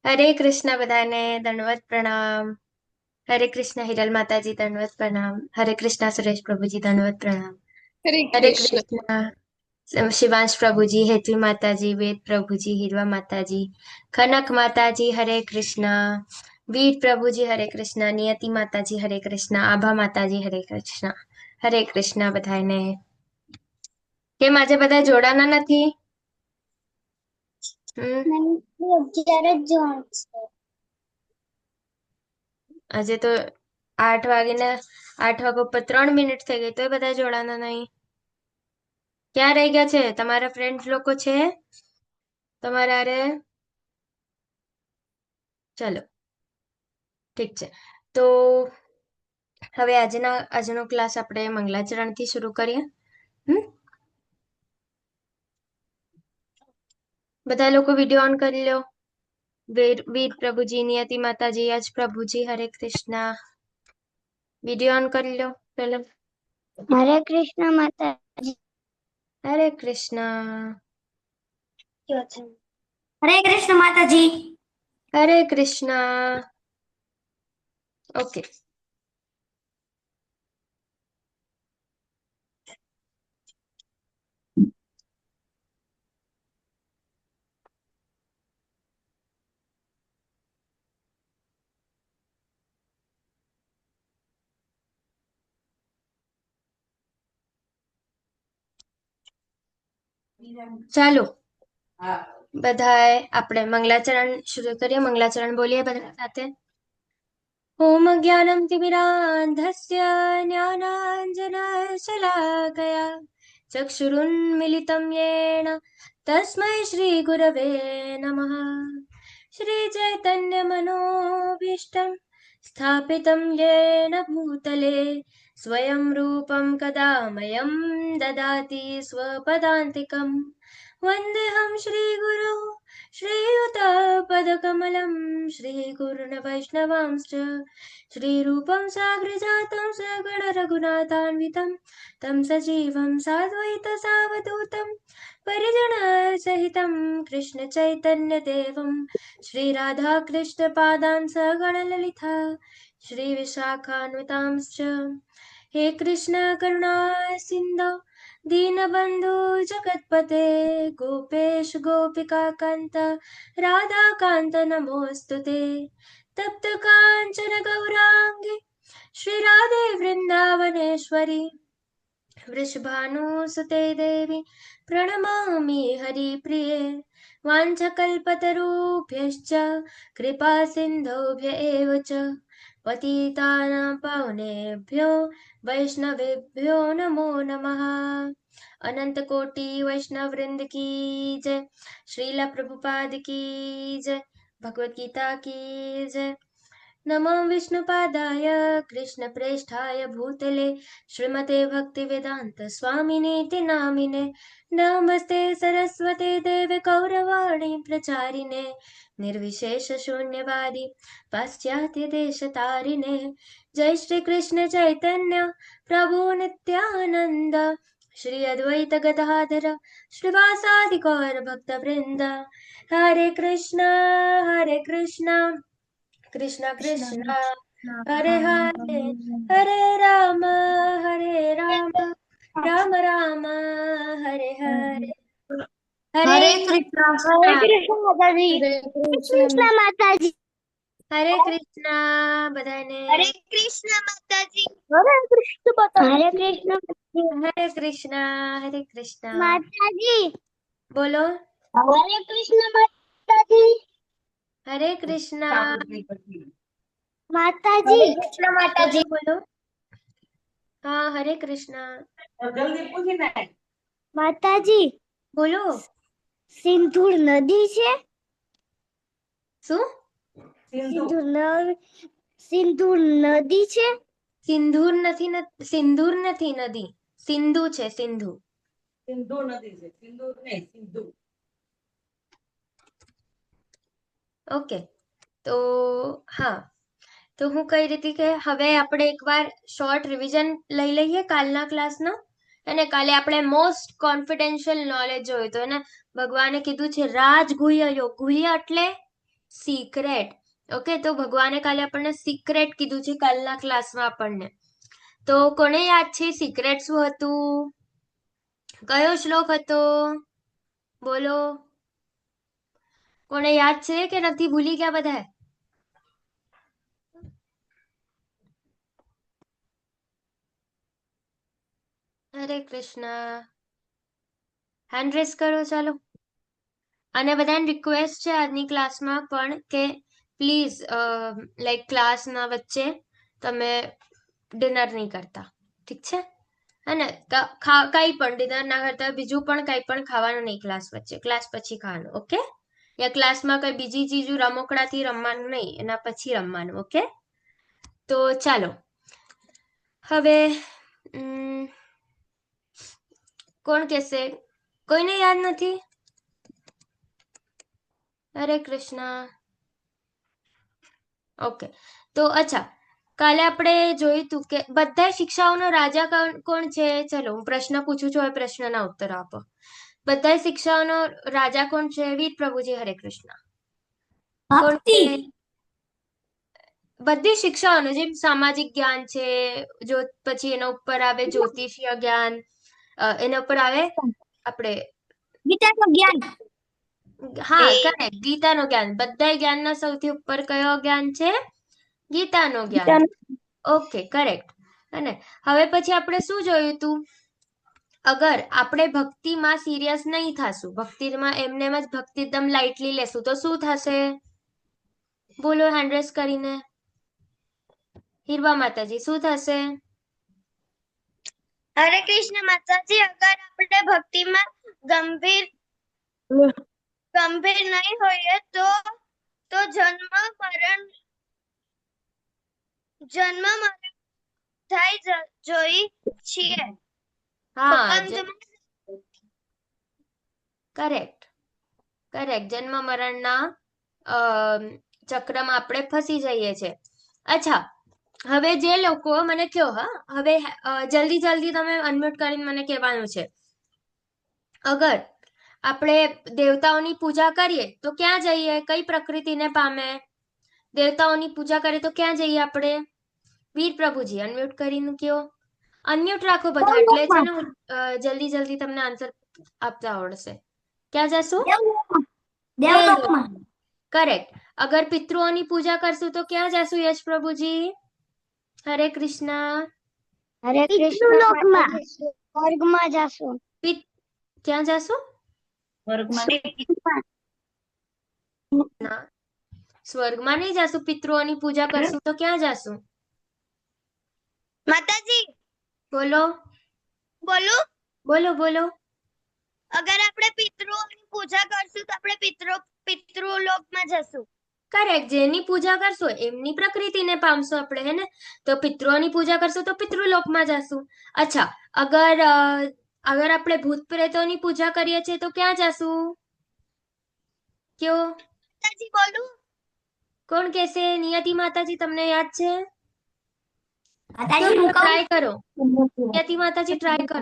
हरे कृष्णा बधाने दंडवत प्रणाम। हरे कृष्णा हिरल माता जी दंडवत प्रणाम। हरे कृष्णा सुरेश प्रभु जी दंडवत प्रणाम। हरे हरे कृष्ण। कृष्णा शिवांश प्रभु जी, हेतवी माता जी, वेद प्रभु जी, हिरवा माता जी, खनक माता जी हरे कृष्णा, वीर प्रभु जी हरे कृष्णा, नियति माता जी हरे कृष्णा, आभा माता जी हरे कृष्णा। हरे कृष्णा બધાને। કેમ આજે બધા જોડાના નથી? હમ મને 11 જ જોવાનું છે. આજે તો 8 વાગીને 8 વાગ્યા ઉપર 3 મિનિટ થઈ ગઈ તોય બધા જોડાના નહીં। ક્યાં રહી ગયા છે તમારા ફ્રેન્ડ્સ લોકો? છે તમારા? અરે ચલો, ઠીક છે। તો હવે આજનો ક્લાસ આપણે મંગલાચરણથી શરૂ કરીએ। હમ બધા લોકો વિડીયો ઓન કરી લો। વીર પ્રભુજી, નિયતિ માતાજી, યજ પ્રભુજી હરે કૃષ્ણા। વિડીયો ઓન કરી લો પેલા। હરે કૃષ્ણ માતાજી। હરે કૃષ્ણ। કયો છે? હરે કૃષ્ણ માતાજી। હરે કૃષ્ણ। ઓકે, ચાલો બધાએ આપણે મંગલાચરણ શરૂ કરીએ। મંગલાચરણ બોલીએ બધા સાથે। ॐ ज्ञानं तिमिरान्धस्य ज्ञानाञ्जनशलाकया चक्षुरुन्मिलितं येन तस्मै श्रीगुरवे नमः। श्रीचैतन्यमनोभीष्टं स्थापितं येन भूतले स्वयं रूपं कदा मह्यं ददाति स्वपदान्तिकम्। वन्देऽहं श्रीगुरो श्रीयुतपदकमलं श्रीगुरुन् वैष्णवांश्च श्रीरूपं साग्रजातं सगण रघुनाथान्वितं तं सजीवं साद्वैतसावधूतं परिजनसहितं कृष्णचैतन्यदेवं श्रीराधाकृष्णपादान् सगणललिता श्रीविशाखान्वितांश्च। हे कृष्ण करुणा सिन्धो दीनबन्धु जगत्पते गोपेश गोपिकान्त राधाकान्त नमोऽस्तुते। तप्त काञ्चन गौराङ्गी श्रीराधे वृन्दावनेश्वरी वृषभानुसुते देवी प्रणमामि हरिप्रिये। वाञ्छकल्पतरुभ्यश्च कृपा सिन्धुभ्य एव च पतितानां पावनेभ्यो वैष्णवेभ्यो नमो नमः। अनंत कोटि वैष्णव वृंद की जय। श्रीला प्रभुपाद की जय। भगवत गीता की जय। नमो विष्णुपादाय कृष्णप्रेष्ठाय भूतले श्रीमते भक्तिवेदान्त स्वामिनेति नामिने। नमस्ते सरस्वते देवे गौरवाणी प्रचारिणे निर्विशेष शून्यवादी पाश्चात्य देश तारिणे। जय श्री कृष्ण चैतन्य प्रभु नित्यानंद श्री अद्वैत गदाधर श्रीवासादि गौर भक्त वृंद। हरे कृष्णा कृष्ण कृष्ण हरे हरे, हरे राम राम राम हरे हरे। हरे हरे कृष्णा। हरे कृष्णा। कृष्ण माताजी। हरे हरे कृष्ण। कृष्ण माताजी। हरे कृष्णा बधाने। हरे कृष्ण माताजी। हरे कृष्ण माताजी। हरे कृष्ण हरे कृष्णा। हरे कृष्णा। माताजी। बोलो। हरे कृष्ण माताजी। हरे कृष्णा। माताजी। हरे कृष्ण बोलो माताजी। बोलो। हाँ, हरे कृष्णा। जल्दी पूछी ना। माताजी બોલો। સિંધુર નદી છે। શું? સિંધુર સિંધુર નદી છે। સિંદૂર નથી, સિંદૂર નથી નદી, સિંધુ છે સિંધુ। સિંધુ નદી છે, સિંદુર નહીં, સિંધુ। ઓકે, તો હા, તો હું કહી રહી હતી કે હવે આપણે એકવાર શોર્ટ રિવિઝન લઈ લઈએ કાલના ક્લાસનો। અને કાલે આપણે મોસ્ટ કોન્ફિડેન્શિયલ નોલેજ જોયું હતું અને ભગવાને કીધું છે રાજગુહ્ય યોગ। ગુહ્ય એટલે સિક્રેટ. ઓકે, તો ભગવાને કાલે આપણને સિક્રેટ કીધું છે કાલના ક્લાસમાં આપણને. તો કોને યાદ છે સિક્રેટ શું હતું? કયો શ્લોક હતો? બોલો. કોને યાદ છે કે નથી, ભૂલી ગયા બધા? હરે કૃષ્ણ. હેન્ડ રેસ કરો ચાલો. અને બધાને રિક્વેસ્ટ છે આજની ક્લાસમાં પણ કે પ્લીઝ લાઈક ક્લાસના વચ્ચે તમે ડિનર નહીં કરતા, ઠીક છે? અને કઈ પણ ડિનર ના કરતા બીજું પણ કઈ પણ ખાવાનું નહીં ક્લાસ વચ્ચે, ક્લાસ પછી ખાવાનું, ઓકે? યા ક્લાસમાં કઈ બીજી ચીજો રમકડાથી રમવાનું નહીં, એના પછી રમવાનું, ઓકે? તો ચાલો હવે કોણ કહેશે? કોઈને યાદ નથી? હરે કૃષ્ણ. ઓકે, તો અચ્છા, કાલે આપણે જોયું હતું કે બધા શિક્ષાઓનો રાજા કોણ છે? ચલો હું પ્રશ્ન પૂછું છું, હવે પ્રશ્નના ઉત્તર આપો. બધા શિક્ષાઓનો રાજા કોણ છે? વીર પ્રભુજી હરે કૃષ્ણ. કોણ છે? બધી શિક્ષાઓનો, જેમ સામાજિક જ્ઞાન છે, જો પછી એના ઉપર આવે જ્યોતિષીય જ્ઞાન, એના ઉપર આવે આપણે ગીતાનું જ્ઞાન. હા કરેક્ટ, ગીતાનું જ્ઞાન. બધા જ્ઞાનના સૌથી ઉપર કયો જ્ઞાન છે? ગીતાનું જ્ઞાન. Okay, correct. અને હવે પછી આપણે શું જોયું હતું? અગર આપણે ભક્તિમાં સિરિયસ નહીં થાશું, ભક્તિમાં એમને જ ભક્તિ એકદમ લાઇટલી લેશું તો શું થશે? બોલો હેન્ડ રેસ કરીને. હીરવા માતાજી, શું થશે? હરે કૃષ્ણ માતાજી, અગર આપણે ભક્તિમાં ગંભીર નહીં હોઈએ તો જન્મ મરણ થઈ જોઈ છીએ. હા, કરેક્ટ, જન્મ મરણના ચક્રમાં આપણે ફસી જઈએ છીએ. અચ્છા, હવે જે લોકો મને કહો, હા હવે જલ્દી જલ્દી તમે અનમ્યુટ કરીને મને કહેવાનું છે. અગર આપણે દેવતાઓની પૂજા કરીએ તો ક્યાં જઈએ? કઈ પ્રકૃતિને પામે? દેવતાઓની પૂજા કરીએ તો ક્યાં જઈએ આપણે? વીર પ્રભુજી અનમ્યુટ કરીને કયો. અનમ્યુટ રાખો બધા, એટલે છે ને જલ્દી જલ્દી તમને આન્સર આપતા આવડશે. ક્યાં જશું? દેવલોકમાં. કરેક્ટ. અગર પિતૃઓની પૂજા કરશું તો ક્યાં જશું યશ પ્રભુજી? હરે કૃષ્ણ. હરે કૃષ્ણ. સ્વર્ગમાં જાશું. ક્યાં જશું? ના, સ્વર્ગમાં નહીં જશું. પિતૃઓની પૂજા કરશું તો ક્યાં જશું? માતાજી બોલો બોલું? બોલો. અગર આપણે પિતૃઓની પૂજા કરશું તો આપણે પિતૃલોકમાં જશું. કરેક્ટ, જેની પૂજા કરશો એમની પ્રકૃતિને પામશો આપણે, હે ને? તો પિતૃઓની પૂજા કરશું તો પિતૃલોકમાં જશું. અચ્છા, અગર આપણે ભૂત પ્રેતોની પૂજા કરીએ છીએ તો ક્યાં જશું? કયો. માતાજી બોલું? કોણ કહેશે? નિયતિ માતાજી, તમને યાદ છે? ટ્રાય કરો. નિયતિ માતાજી ટ્રાય કરો,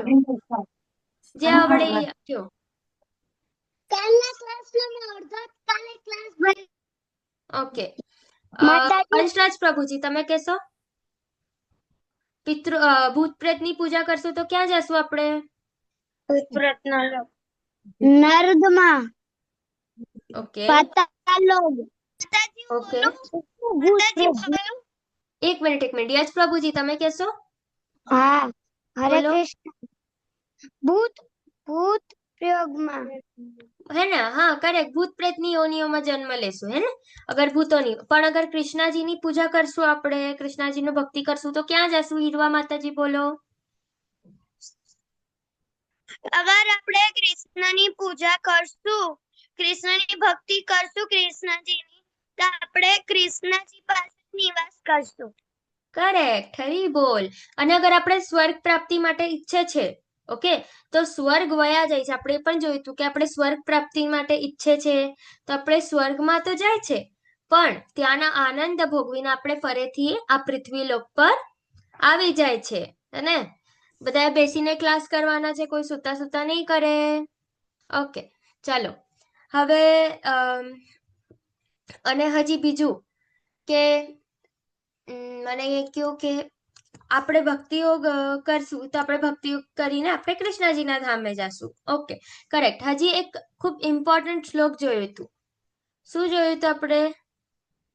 જે આવડે એ કયો. કાલના ક્લાસમાં અડધા કાલે ક્લાસ ભરી. ઓકે, માતાજી. અંશરાજ પ્રભુજી તમે કહેશો? ભૂત પ્રેતની પૂજા કરશું તો ક્યાં જશું આપણે? નર્દમાં. ઓકે, પાતાળલોક. ઓકે. માતાજી બોલું? એક મિનિટ. યશ પ્રભુજી તમે કહેશો? હા, હરે બોલો. કૃષ્ણ. ભૂત પ્રયોગમાં. હે ને? હા કરેક્ટ, ભૂત પ્રેતની યોનિઓમાં જન્મ લેશું, હે ને? અગર ભૂતોની, પણ અગર કૃષ્ણાજીની પૂજા કરશું, આપણે કૃષ્ણાજીનો ભક્તિ કરશું તો ક્યાં જશું? હીરવા માતાજી બોલો. અગર આપણે કૃષ્ણની પૂજા કરશું, કૃષ્ણની ભક્તિ કરશું કૃષ્ણજીની, તો આપણે કૃષ્ણજી પાસે નિવાસ કરશું. કરેક્ટ, હરી બોલ. અને અગર આપણે સ્વર્ગ પ્રાપ્તિ માટે ઈચ્છે છે, ઓકે, તો સ્વર્ગ વયા જાય છે. આપણે પણ જોયું હતું કે આપણે સ્વર્ગ પ્રાપ્તિ માટે ઈચ્છે છે તો આપણે સ્વર્ગમાં તો જાય છે, પણ ત્યાંના આનંદ ભોગવીને આપણે ફરીથી આ પૃથ્વી લોક પર આવી જાય છે, અને બધા બેસીને ક્લાસ કરવાના છે, કોઈ સુતા સુતા નહીં કરે. ઓકે, ચાલો હવે અને હજી બીજું કે મને એ કહ્યું કે આપણે ભક્તિઓ કરશું તો આપણે ભક્તિઓ કરીને આપણે કૃષ્ણજીના ધામે જાશું. Okay, correct. હજી એક ખૂબ ઇમ્પોર્ટન્ટ શ્લોક જોયું હતું. શું જોયું હતું આપણે?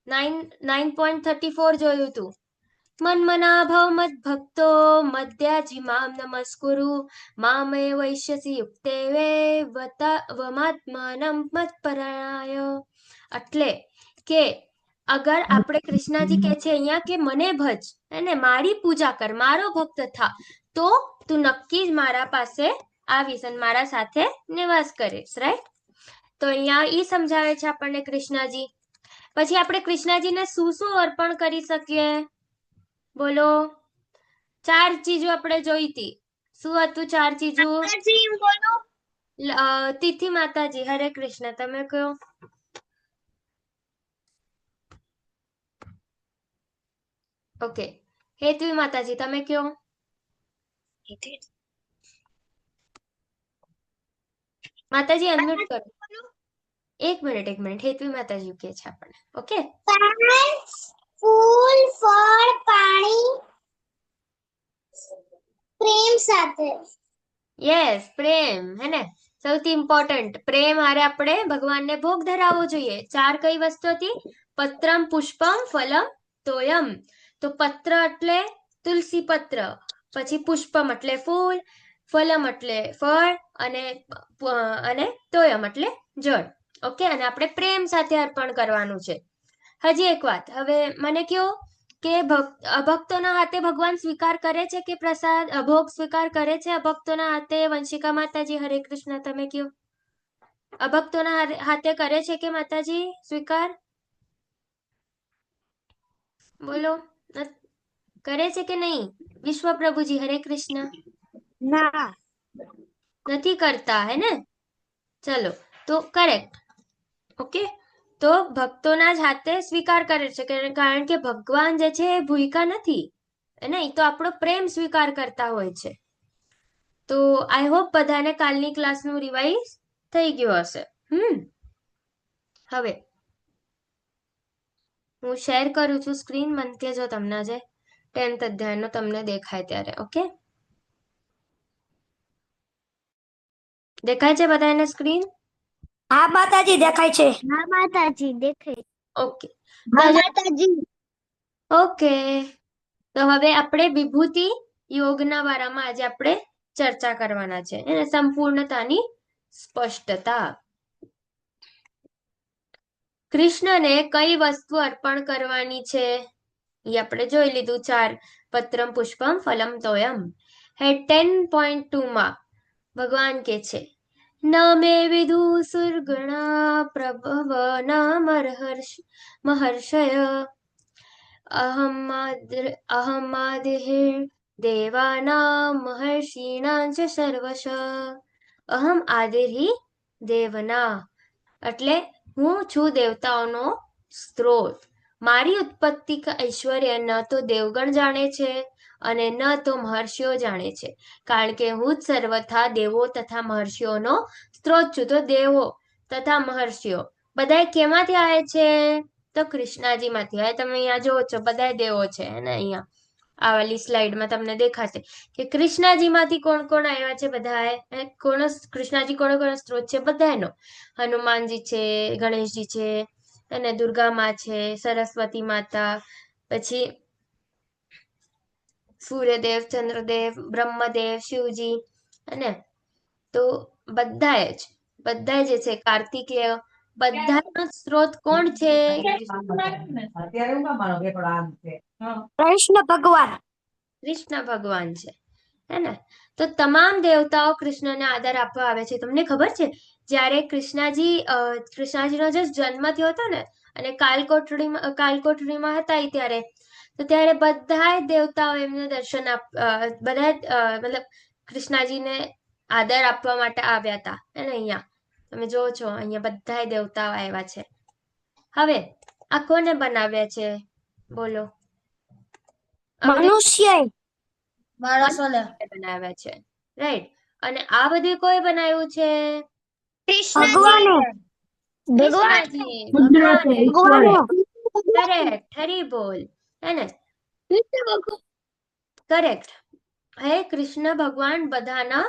9.34 જોયું હતું. મન્મનાભવ મદ ભક્તો મદ્યાજી મામ નમસ્કુરુ મામે વૈશ્યસી યુક્તે વે વમાત્માનમ મત્પરાય. એટલે કે અગર આપણે કૃષ્ણજી કહે છે અહીંયા કે મને ભજ અને મારી પૂજા કર, મારો ભક્ત થા, તો તું નક્કી જ મારા પાસે આવીશ અને મારા સાથે નિવાસ કરીશ. રાઈટ? તો અહીંયા ઈ સમજાવે છે આપણને કૃષ્ણજી. પછી આપણે કૃષ્ણજીને શું શું અર્પણ કરી શકીએ? બોલો. 4 ચીજો આપણે જોઈ હતી. શું હતું 4 ચીજો? માતાજી બોલો. તિથિ માતાજી. હરે કૃષ્ણ. તમે કહો. ઓકે, હેતવી માતાજી તમે કહો. માતાજી અનમ્યુટ કરો. બોલો. એક મિનિટ. હેતવી માતાજી કે છે આપણને. ઓકે, ફૂલ, ફળ, પાણી પ્રેમ સાથે. યસ, પ્રેમ. હે ને? સૌથી ઇમ્પોર્ટન્ટ પ્રેમ હારે આપણે ભગવાનને ભોગ ધરાવવો જોઈએ. 4 કઈ વસ્તુ હતી? પત્રમ, પુષ્પમ, ફલમ, તોયમ. તો પત્ર એટલે તુલસી પત્ર, પછી પુષ્પમ એટલે ફૂલ, ફલમ એટલે ફળ, અને તોયમ એટલે જળ. ઓકે, અને આપણે પ્રેમ સાથે અર્પણ કરવાનું છે. હજી એક વાત હવે મને કહો કે અભક્તોના હાથે ભગવાન સ્વીકાર કરે છે કે પ્રસાદ ભોગ સ્વીકાર કરે છે અભક્તોના હાથે? વંશિકા માતાજી હરે કૃષ્ણ તમે કહો. અભક્તોના હાથે કરે છે કે માતાજી સ્વીકાર? બોલો. કરે છે કે નહીં? વિશ્વ પ્રભુજી હરે કૃષ્ણ. ના. નથી કરતા, હે ને? ચલો, તો કરેક્ટ. ઓકે, તો ભક્તોના જ હાથે સ્વીકાર કરે છે કારણ કે ભગવાન જે છે એ ભૂયકા નથી, નહીં તો આપણો પ્રેમ સ્વીકાર કરતા હોય છે. તો આઈ હોપ બધાને કાલની ક્લાસનું રિવાઇઝ થઈ ગયું હશે. હવે હું શેર કરું છું સ્ક્રીન. મને કહેજો તમને જે 10th અધ્યાયનો તમને દેખાય ત્યારે. ઓકે, દેખાય છે બધાને સ્ક્રીન? હા માતાજી દેખાય છે. હા માતાજી દેખાય. ઓકે, હા માતાજી. ઓકે. તો હવે આપણે વિભૂતિ યોગના વારામાં આજે આપણે ચર્ચા કરવાના છે એને સંપૂર્ણતાની સ્પષ્ટતા. કૃષ્ણને કઈ વસ્તુ અર્પણ કરવાની છે એ આપણે જોઈ લીધું. 4 પત્રમ, પુષ્પમ, ફલમ, તોયમ. 10.2 માં ભગવાન કે છે ન મે વિદુ સુરગણા પ્રભવ ન મહર્ષય અહમાદિર્ દેવાનાં મહર્ષિણાં ચ સર્વશ. અહમ આદિર્હિ દેવના એટલે હું છું દેવતાઓનો સ્ત્રોત. મારી ઉત્પત્તિ કા ઐશ્વર્ય ન તો દેવગણ જાણે છે અને ન તો મહર્ષિઓ જાણે છે, કારણ કે હું જ સર્વથા દેવો તથા મહર્ષિઓનો સ્ત્રોત છું. તો દેવો તથા મહર્ષિઓ બધા કેમાંથી આવે છે? તો કૃષ્ણાજીમાંથી. હવે તમે અહીંયા જોવો છો બધા દેવો છે ને, અહીંયા આ વાલી સ્લાઇડમાં તમને દેખાશે કે કૃષ્ણાજીમાંથી કોણ કોણ આવ્યા છે. બધા કૃષ્ણાજી કોનો કોનો સ્ત્રોત છે? બધાનો. હનુમાનજી છે, ગણેશજી છે, અને દુર્ગા માં છે, સરસ્વતી માતા, પછી સૂર્યદેવ, ચંદ્રદેવ, બ્રહ્મદેવ, શિવજી. અને તો બધા જે છે કાર્તિકેય, બધાનો સ્ત્રોત કોણ છે? કૃષ્ણ ભગવાન. કૃષ્ણ ભગવાન છે, હે ને? તો તમામ દેવતાઓ કૃષ્ણને આદર આપવા આવે છે. તમને ખબર છે જ્યારે કૃષ્ણજીનો જે જન્મ થયો હતો ને, અને કાલકોઠડીમાં હતા ત્યારે, તો ત્યારે બધા દેવતાઓ એમને દર્શન મતલબ કૃષ્ણજીને આદર આપવા માટે આવ્યા હતા. અને અહીંયા તમે જોવો છો અહીંયા બધા દેવતાઓ આવ્યા છે. હવે આ કોને બનાવ્યા છે? બોલો. મનુષ્ય માણસોને બનાવ્યા છે, રાઈટ? અને આ બધું કોઈ બનાવ્યું છે? ભગવાને. भगवान कृष्णाजी भगवान है भगवान है करेक्ट हरी बोल है ને કરેક્ટ હે કૃષ્ણ ભગવાન બધાના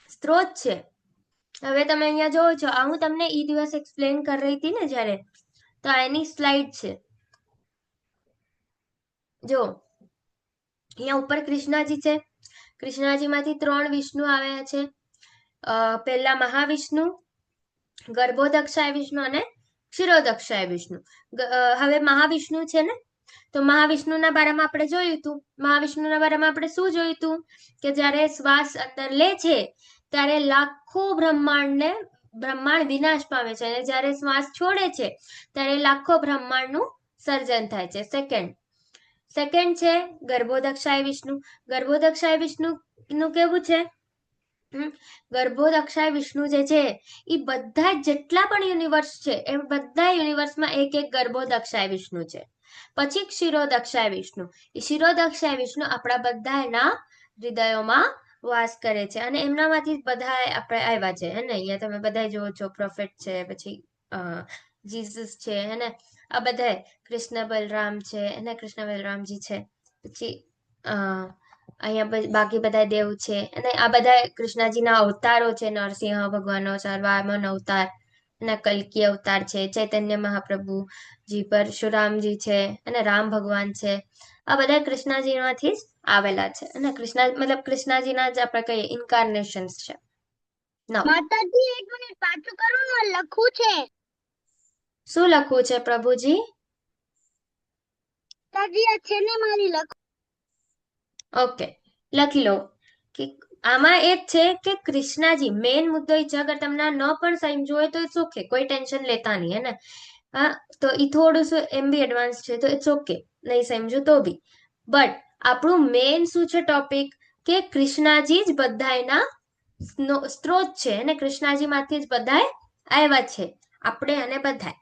સ્ત્રોત છે હવે તમે અહીંયા જોવો છો આ હું તમને ઈ દિવસ એક્સપ્લેન કરી રહી હતી ને જ્યારે તો આ એની સ્લાઇડ છે જો અહીંયા ઉપર કૃષ્ણજી છે કૃષ્ણજીમાંથી 3 વિષ્ણુ આવ્યા છે પહેલા મહાવિષ્ણુ ગર્ભોદક્ષાય વિષ્ણુ અને ક્ષીરોદક્ષાય વિષ્ણુ હવે મહાવિષ્ણુ છે ને તો મહાવિષ્ણુના બારામાં આપણે જોયું હતું મહાવિષ્ણુના બારામાં આપણે શું જોયું હતું કે જ્યારે શ્વાસ અંદર લે છે ત્યારે લાખો બ્રહ્માંડ વિનાશ પામે છે અને જ્યારે શ્વાસ છોડે છે ત્યારે લાખો બ્રહ્માંડનું સર્જન થાય છે સેકન્ડ છે ગર્ભોદક્ષાય વિષ્ણુ નું કેવું છે ગર્ભોદક્ષાય વિષ્ણુ જે છે એ બધા જેટલા પણ યુનિવર્સ છે એ બધા યુનિવર્સમાં એક એક ગર્ભોદક્ષાય વિષ્ણુ છે પછી ક્ષીરોદક્ષાય વિષ્ણુ એ ક્ષીરોદક્ષાય વિષ્ણુ આપણા બધાના હૃદયોમાં વાસ કરે છે અને એમનામાંથી બધા આપણે આવ્યા છે હે ને અહીંયા તમે બધા જોવો છો પ્રોફેટ છે પછી જીસસ છે હે ને આ બધા કૃષ્ણ બલરામ છે અને કૃષ્ણ બલરામજી છે પછી અહીંયા બાકી બધા દેવ છે અને આ બધા કૃષ્ણજીના અવતારો છે નરસિંહ ભગવાનનો સર્વામન અવતાર અને કલ્કી અવતાર છે ચૈતન્ય મહાપ્રભુજી પરશુરામજી છે અને રામ ભગવાન છે આ બધા કૃષ્ણજીમાંથી જ આવેલા છે અને કૃષ્ણજીના જ આપણે કહીએ ઇન્કાર્નેશન્સ છે માતાજી એક મિનિટ પાછું કરું ને લખું છે શું લખવું છે પ્રભુજી માતાજી આ છે ને મારી લખું ઓકે લખી લો કે આમાં એ જ છે કે કૃષ્ણજી મેઇન મુદ્દો એ છે અગર તમને ન પણ સમજવું હોય તો ઇટ્સ ઓકે કોઈ ટેન્શન લેતા નહીં હે ને હા તો એ થોડું શું એમ બી એડવાન્સ છે તો ઇટ્સ ઓકે નહીં સમજ્યું તો બી બટ આપણું મેઇન શું છે ટોપિક કે કૃષ્ણજી જ બધાયના સ્ત્રોત છે અને કૃષ્ણજી માંથી જ બધાય આવ્યા છે આપણે અને બધાય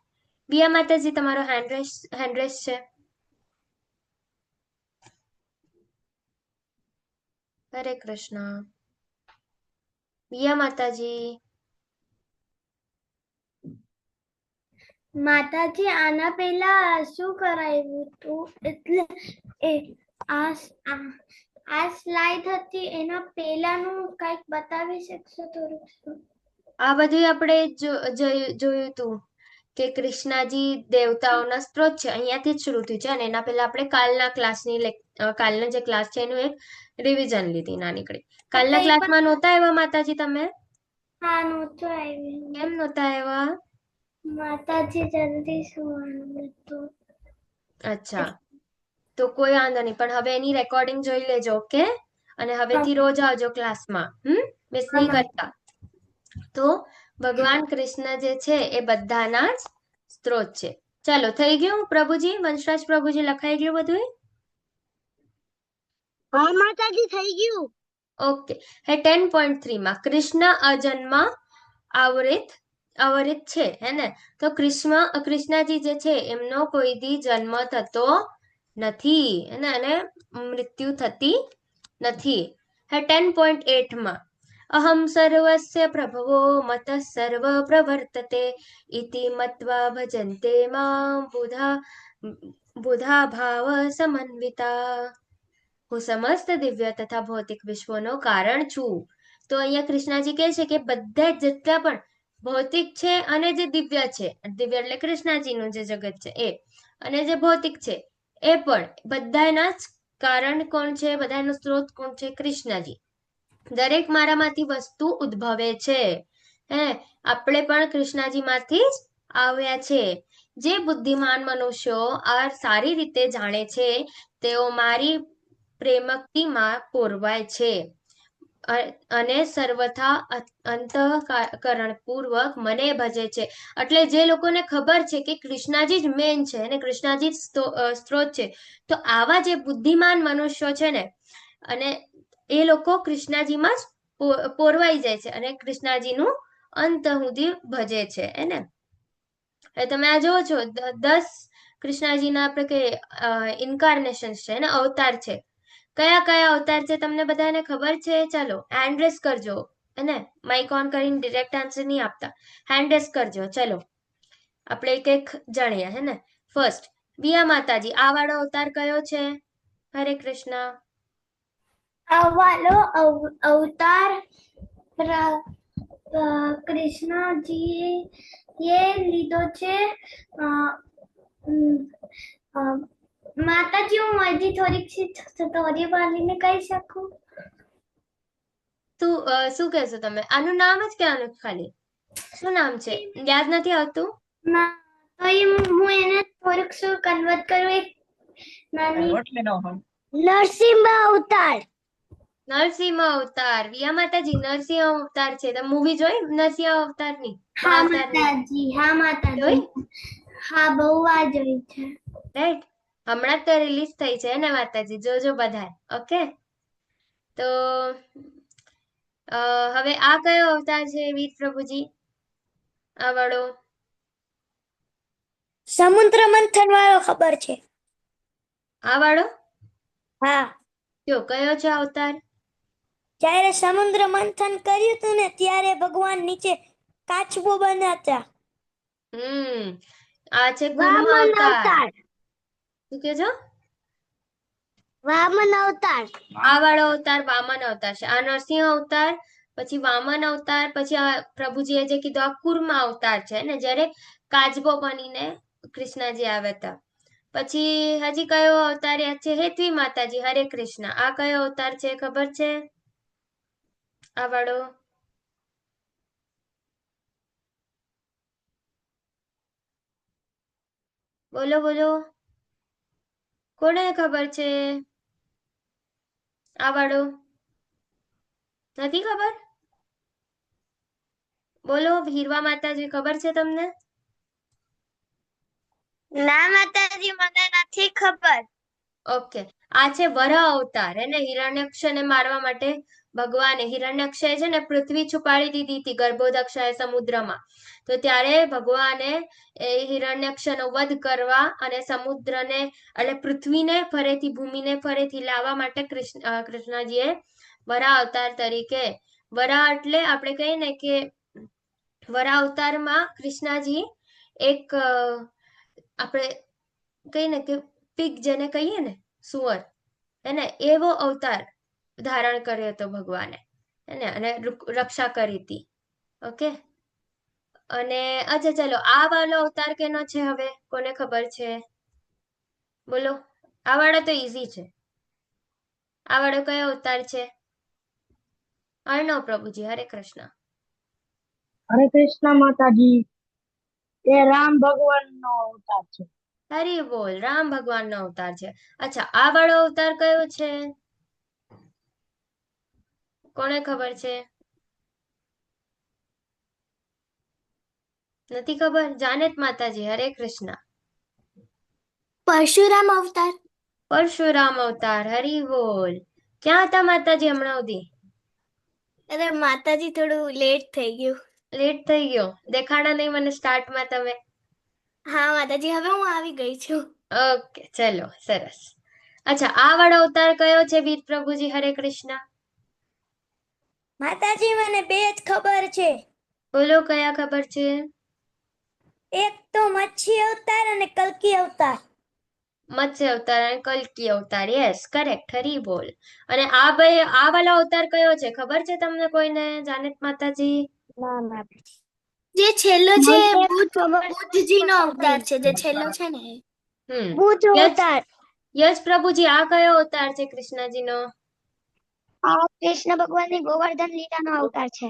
બિયા માતાજી તમારો હેન્ડરેસ છે હરે કૃષ્ણ બિયા માતાજી માતાજી આના પહેલા શું કરાવ્યું હતું એટલે એ આ સ્લાઇડ હતી એના પહેલાનું કંઈક બતાવી શકશો થોડું આ બધું આપણે જોયું હતું કે કૃષ્ણજી દેવતાઓના સ્ત્રોત છે અહીંયાથી જ શરૂ થયું છે અને એના પહેલા આપણે કાલનો જે ક્લાસ છે એનું એક રિવિઝન લીધી નાનીકડી કાલના ક્લાસમાં નહોતા આવ્યા માતાજી તમે હા નહોતું આવ્યું કેમ નહોતા આવ્યા માતાજી જલ્દી સુવાનું હતું અચ્છા તો કોઈ વાંધો નહીં પણ હવે એની રેકોર્ડિંગ જોઈ લેજો ઓકે અને હવેથી રોજ આવજો ક્લાસમાં મિસ નહીં કરતા તો ભગવાન કૃષ્ણ જે છે એ બધાના જ સ્ત્રોત છે ચાલો થઈ ગયું પ્રભુજી વંશરાજ પ્રભુજી લખાઈ ગયું બધું હા માતાજી થઈ ગયું ઓકે હે 10.3 માં કૃષ્ણ અજન્મ અવરિત છે હે ને તો કૃષ્ણજી જે છે એમનો કોઈ દી જન્મ થતો નથી અને મૃત્યુ થતી નથી હે 10.8 માં અહમ સર્વસ્ય પ્રભવો મતઃ સર્વ પ્રવર્તતે ઇતિ મત્વા ભજન્તે માં બુધા ભાવ સમન્વિતા હું સમસ્ત દિવ્ય તથા ભૌતિક વિશ્વનો કારણ છું તો અહીંયા કૃષ્ણજી કહે છે કે બધા જેટલા પણ ભૌતિક છે અને જે દિવ્ય છે દિવ્ય એટલે કૃષ્ણજીનું જે જગત છે એ અને જે ભૌતિક છે એ પણ બધાના જ કારણ કોણ છે બધાનો સ્ત્રોત કોણ છે કૃષ્ણજી દરેક મારામાંથી વસ્તુ ઉદ્ભવે છે હે આપણે પણ કૃષ્ણજી માંથી જ આવ્યા છે જે બુદ્ધિમાન મનુષ્યો આ સારી રીતે જાણે છે તેઓ મારી પ્રેમક્તિમાં પોરવાય છે અને સર્વથા અંતઃકરણ પૂર્વક મને ભજે છે એટલે જે લોકોને ખબર છે કે કૃષ્ણજી જ મેન છે અને કૃષ્ણજી સ્ત્રોત છે તો આવા જે બુદ્ધિમાન મનુષ્યો છે ને અને એ લોકો કૃષ્ણજીમાં જ પોરવાઈ જાય છે અને કૃષ્ણજીનું અંત સુધી ભજે છે એને તમે આ જોવો છો 10 કૃષ્ણજીના આપણે કે ઇન્કાર્નેશન છે ને અવતાર છે કયા કયા અવતાર છે તમને બધાને ખબર છે ચાલો એન્ડ્રેસ કરજો એને માઇક ઓન કરીને ડિરેક્ટ આન્સર નહીં આપતા, હેન્ડ રેસ કરજો. ચલો આપણે એક એક જાણીએ હે ને. ફર્સ્ટ, વિયા માતાજી, આ વાળો અવતાર કયો છે? હરે કૃષ્ણ. આ વાલો અવતાર કૃષ્ણજીએ લીધો છે. માતાજી, હું હજી થોડીક સ્ટોરી બોલીને કહી શકું? શું કહેશો તમે? આનું નામ જ કહેવાનું ખાલી. શું નામ છે? યાદ નથી આવતું? ના, તો હું એને થોડુંક શું કન્વર્ટ કરું. એક નાની નરસિંહ અવતાર. નરસિંહ અવતાર. વિયા માતાજી, નરસિંહ અવતાર છે. તમે મૂવી જોઈ નરસિંહ અવતારની? હા અવતારની માતાજી, હા માતાજી, જોઈ? હા બહુ વાર જોઈ છે. રાઈટ. હમણાં જ તો રિલીઝ થઈ છે ને માતાજી, જોજો બધાય. ઓકે, તો હવે આ કયો અવતાર છે વીર પ્રભુજી? આ વાળો સમુદ્ર મંથન વાળો ખબર છે. આ વાળો હા, કયો છે અવતાર? જ્યારે સમુદ્ર મંથન કર્યું હતું ને ત્યારે ભગવાન નીચે કાચબો બનાતા. આ છે કુર્મ અવતાર. શું કે છો? વામન અવતાર. આ વાળો અવતાર વામન અવતાર છે. આ નરસિંહ અવતાર, પછી વામન અવતાર, પછી આ પ્રભુજીએ જે કીધું આ કુર્મ અવતાર છે ને, જ્યારે કાચબો બનીને કૃષ્ણજી આવ્યા હતા. પછી હજી કયો અવતાર યાદ છે? હેતવી માતાજી, હરે કૃષ્ણ. આ કયો અવતાર છે ખબર છે? આ વાળો બોલો બોલો, કોને ખબર છે? આ વાળો નથી ખબર? બોલો, હીરવા માતાજી ખબર છે તમને? ના માતાજી, મને નથી ખબર. ઓકે, આ છે વરાહ અવતાર. એને હિરણ્યકશ્યપને મારવા માટે ભગવાને, હિરણ્યકશ્યપે છે ને પૃથ્વી છુપાડી દીધી હતી ગર્ભોદક્ષાએ સમુદ્રમાં. તો ત્યારે ભગવાને એ હિરણ્યકશ્યપનો વધ કરવા અને સમુદ્રને એટલે પૃથ્વીને ફરીથી, ભૂમિને ફરીથી લાવવા માટે કૃષ્ણજીએ વરાહ અવતાર તરીકે, વરાહ એટલે આપણે કહીએ ને કે વરાહ અવતારમાં કૃષ્ણજી એક આપણે કહીએ ને કે પીગ જેને કહીએ ને, સુવર, એને એવો અવતાર ધારણ કર્યો હતો ભગવાને, એને અને રક્ષા કરી હતી. ઓકે, અને અચ્છા ચલો, આ વાળો અવતાર કેનો છે હવે? કોને ખબર છે? બોલો. આ વાળો તો ઈઝી છે. આ વાળો કયો અવતાર છે? અર્ણવ પ્રભુજી, હરે કૃષ્ણ. હરે કૃષ્ણ માતાજી, એ રામ ભગવાનનો અવતાર છે. હરી બોલ, રામ ભગવાનનો અવતાર છે. અચ્છા, આ વાળો અવતાર કયો છે? કોને ખબર છે? નથી ખબર? જાનેત માતાજી, હરે કૃષ્ણ. પરશુરામ અવતાર. પરશુરામ અવતાર, હરી બોલ. ક્યાં હતા માતાજી હમણાં સુધી? અરે માતાજી, થોડું લેટ થઈ ગયું. લેટ થઈ ગયો? દેખાડા નહીં મને સ્ટાર્ટમાં તમે. હા માતાજી, હવે હું આવી ગઈ છું. ઓકે, ચલો, સરસ. અચ્છા, આ વાળો અવતાર કયો છે વીર પ્રભુજી, હરે કૃષ્ણ? માતાજી, મને બે જ ખબર છે. બોલો, કયા ખબર છે? એક તો મચ્છી અવતાર અને કલ્કી અવતાર. મત્સ્ય અવતાર અને કલ્કી અવતાર. યસ, કરેક્ટ, હરી બોલ. અને આ ભાઈ, આ વાળો અવતાર કયો છે ખબર છે તમને કોઈને? જાનત માતાજી. ના માતાજી, જે છેલ્લો છે બુદ્ધજીનો અવતાર છે, જે છેલ્લો છે ને બુદ્ધ યસ, અવતાર. યસ પ્રભુજી, આ કયો અવતાર છે કૃષ્ણજીનો? આ કૃષ્ણ ભગવાનની ગોવર્ધન લીલાનો અવતાર છે.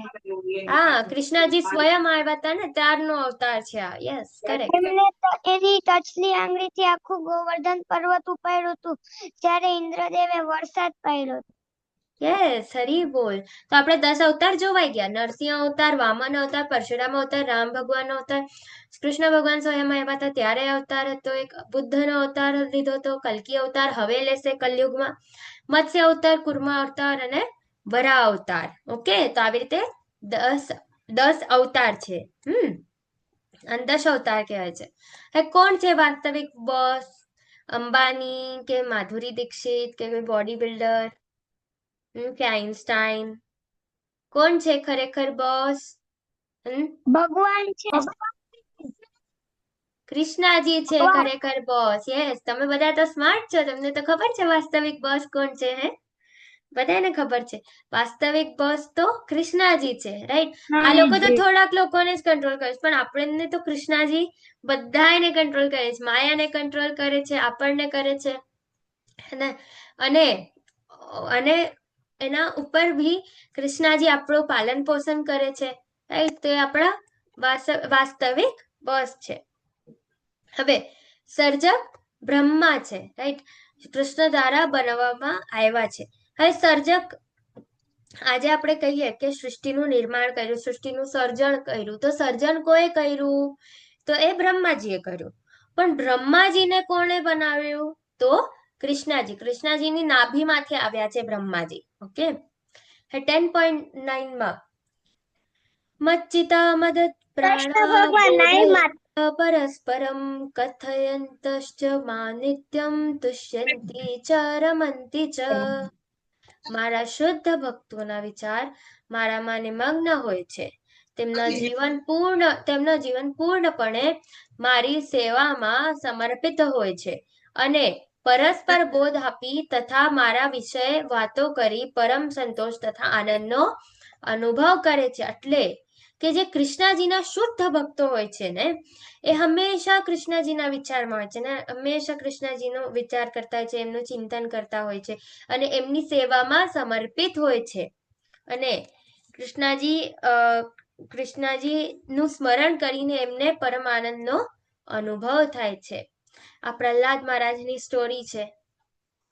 હા, કૃષ્ણજી સ્વયં આવ્યા હતા ને ત્યારનો અવતાર છે આ. Yes, correct. એમને એની ટચલી આંગળીથી આખું ગોવર્ધન પર્વત ઉપાડ્યું હતું, જ્યારે ઇન્દ્રદેવે વરસાદ પાડ્યો. યસ, હરી બોલ. તો આપણે 10 અવતાર જોવાઈ ગયા: નરસિંહ અવતાર, વામન અવતાર, પરશુરામ અવતાર, રામ ભગવાનનો અવતાર, કૃષ્ણ ભગવાન સ્વયં આવ્યા હતા ત્યારે અવતાર હતો એક, બુદ્ધનો અવતાર લીધો હતો, કલ્કી અવતાર હવે લેશે કલયુગમાં, મત્સ્ય અવતાર, કુર્મા અવતાર અને વરાહ અવતાર. ઓકે, તો આવી રીતે 10 અવતાર છે. અને 10 અવતાર કહેવાય છે. હવે કોણ છે વાસ્તવિક બોસ? અંબાની કે માધુરી દીક્ષિત કે કોઈ બોડી બિલ્ડર કે આઈન્સ્ટાઈન? કોણ છે ખરેખર બોસ? ભગવાન છે. કૃષ્ણાજી છે ખરેખર બોસ. યસ, તમે બધા તો સ્માર્ટ છો, તમને તો ખબર છે વાસ્તવિક બોસ કોણ છે. હે, બધાને ખબર છે વાસ્તવિક બોસ તો કૃષ્ણાજી છે, રાઈટ? આ લોકો તો થોડાક લોકોને જ કંટ્રોલ કરે છે, પણ આપણને તો કૃષ્ણાજી બધાને કંટ્રોલ કરે છે, માયાને કંટ્રોલ કરે છે, આપણને કરે છે, અને અને એના ઉપર ભી કૃષ્ણાજી આપણું પાલન પોષણ કરે છે, રાઈટ? તો એ આપણા વાસ્તવિક બોસ છે. હવે સર્જક બ્રહ્મા છે, રાઈટ? કૃષ્ણ દ્વારા બનાવવામાં આવ્યા છે. હવે સર્જક, આજે આપણે કહીએ કે સૃષ્ટિનું નિર્માણ કર્યું, સૃષ્ટિનું સર્જન કર્યું, તો સર્જન કોએ કર્યું? તો એ બ્રહ્માજીએ કર્યું. પણ બ્રહ્માજીને કોણે બનાવ્યું? તો કૃષ્ણાજી. કૃષ્ણાજીની નાભીમાંથી આવ્યા છે બ્રહ્માજી. ઓકે, 10.9 માં મચ્ચિતા મદત પ્રાણા પરસ્પરમ કથયંતશ્ચ માનિત્યમ તુષ્યંતી ચ રમંતી ચ. મારા શુદ્ધ ભક્તોના વિચાર મારામાં નિમગ્ન હોય છે. તેમનો જીવન પૂર્ણપણે મારી સેવામાં સમર્પિત હોય છે, અને પરસ્પર બોધ આપી તથા મારા વિષય વાતો કરી પરમ સંતોષ તથા આનંદનો અનુભવ કરે છે. એટલે કે જે કૃષ્ણજીના શુદ્ધ ભક્તો હોય છે ને, એ હંમેશા કૃષ્ણજીના વિચારમાં હોય છે ને, હંમેશા કૃષ્ણજીનો વિચાર કરતા હોય છે, એમનું ચિંતન કરતા હોય છે, અને એમની સેવામાં સમર્પિત હોય છે. અને કૃષ્ણજી નું સ્મરણ કરીને એમને પરમ આનંદનો અનુભવ થાય છે. આ પ્રહલાદ મહારાજની સ્ટોરી છે.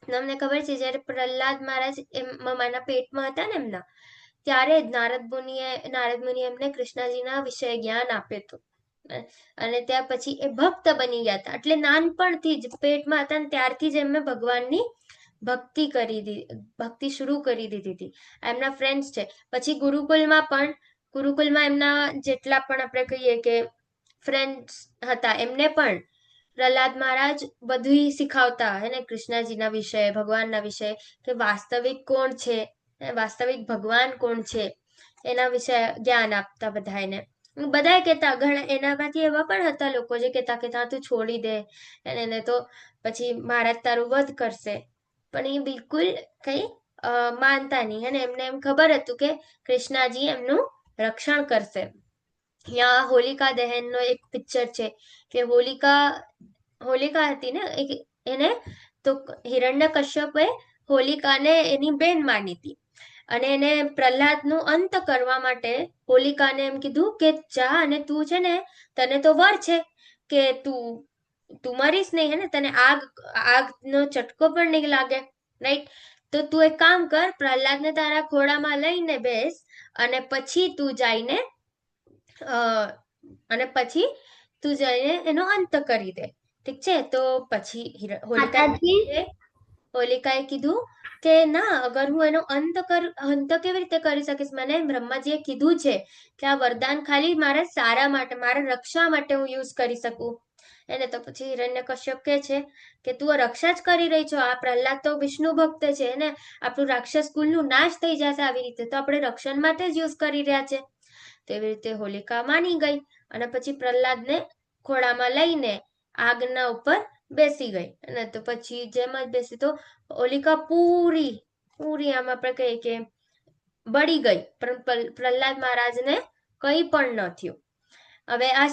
તમને ખબર છે, જયારે પ્રહલાદ મહારાજ મમ્માના પેટમાં હતા ને એમના, ત્યારે જ નારદ મુનિએ એમને કૃષ્ણજીના વિષય જ્ઞાન આપ્યું હતું. અને ત્યાં પછી એ ભક્ત બની ગયા હતા. એટલે નાનપણથી જ પેટમાં હતા ને ત્યારથી જ એમને ભગવાનની ભક્તિ શરૂ કરી દીધી હતી. એમના ફ્રેન્ડ્સ છે. પછી ગુરુકુલમાં એમના જેટલા પણ આપણે કહીએ કે ફ્રેન્ડ્સ હતા, એમને પણ પ્રહલાદ મહારાજ બધું શીખવતા હે ને, કૃષ્ણજીના વિષય, ભગવાનના વિષય, કે વાસ્તવિક કોણ છે, વાસ્તવિક ભગવાન કોણ છે, એના વિશે જ્ઞાન આપતા બધાને. બધા કહેતા, ઘણા એનામાંથી એવા પણ હતા લોકો જે કહેતા કે તું છોડી દે, એને તો પછી મહારાજ તારું વધ કરશે. પણ એ બિલકુલ કઈ માનતા નહીં, અને એમને એમ ખબર હતું કે કૃષ્ણજી એમનું રક્ષણ કરશે. યા હોલિકા દહનનો એક પિક્ચર છે કે હોલિકા હતી ને, એને તો હિરણ્યકશ્યપે હોલિકાને એની બેન માની હતી, અને એને પ્રહલાદનું અંત કરવા માટે હોલિકાને એમ કીધું કે જા અને તું છે ને, તને તો વર છે કે તું મરીશ નહીં, હે ને, તને આગનો ચટકો પણ નહીં લાગે, રાઈટ? તો તું એક કામ કર, પ્રહલાદને તારા ખોળામાં લઈને બેસ, અને પછી તું જઈને એનો અંત કરી દે, ઠીક છે? તો પછી હોલિકાએ કીધું કે ના, અગર હું એનો અંત કેવી રીતે કરી શકીશ? મને બ્રહ્માજીએ કીધું છે કે આ વરદાન ખાલી મારા સારા માટે, મારા રક્ષા માટે હું યુઝ કરી શકું. એને તો પછી હિરણ્યકશ્યપ કહે છે કે તું રક્ષા જ કરી રહી છો, આ પ્રહલાદ તો વિષ્ણુ ભક્ત છે ને, આપણું રાક્ષસ કુલનું નાશ થઈ જશે આવી રીતે, તો આપણે રક્ષણ માટે જ યુઝ કરી રહ્યા છે. તેવી રીતે હોલિકા માની ગઈ, અને પછી પ્રહલાદને ખોળામાં લઈને આગના ઉપર બેસી ગઈ. અને તો પછી જેમ જ બેસી તો હોલિકા પૂરી આમ આપણે કહીએ કે બળી ગઈ, પણ પ્રહલાદ મહારાજને કંઈ પણ ન થયું. હવે આ